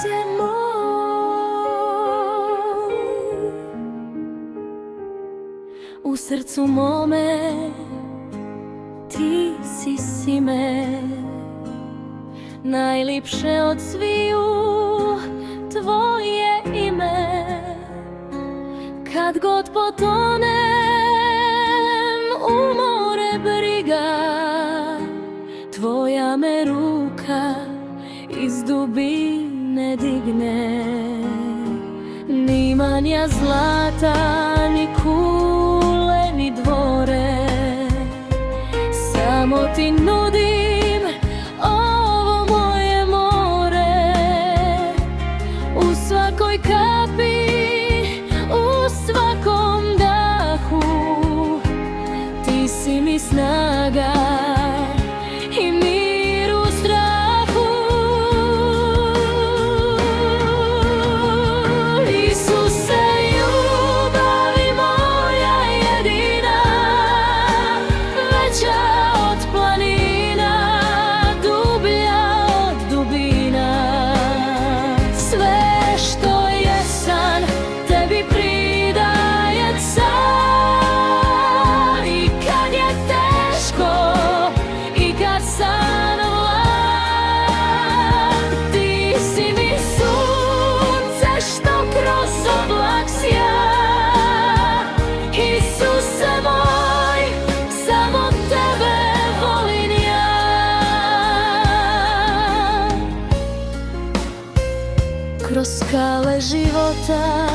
spasie moj. U srcu mome ti si sime, najlipše od sviju tvoje ime. Kad god potonem u more briga, tvoja me ruka iz dubine digne. Ni manja zlata, ni kule, ni dvore, samo ti nudim ovo moje more. U svakoj kapi, u svakom dahu, ti si mi snaga i mir u strahu. Isuse, ljubavi moja jedina, veća od planina, dublja od dubina. Sve što jesam tebi pridajem sam, i kad je teško i kad sam mlad. Ti si mi sunce što kroz oblak sja. Isuse moj, samo tebe volim ja. Kroz skale života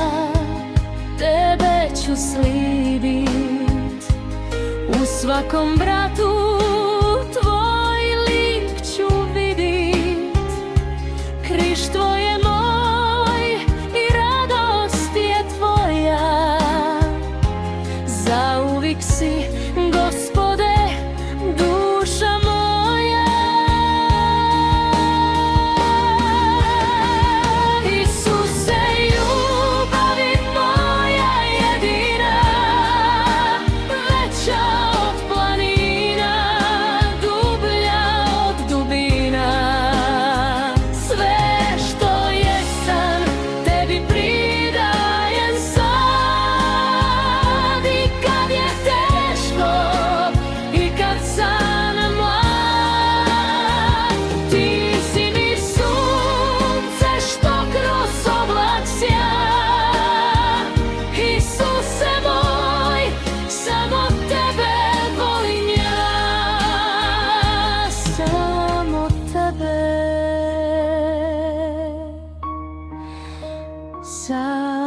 tebe ću slidit, u svakom bratu tvoj lik ću vidit. Križ tvoj je moj i radost je tvoja, zauvijek si, Gospode, duša moja. Isuse, ljubavi moja jedina, veća od planina, dublja od dubina. Sve što jesam tebi pridajem sad, i kad je teško i kad sam mlad. Ti si mi sunce što kroz oblak sja. Isuse moj, samo tebe volim ja, samo tebe, samo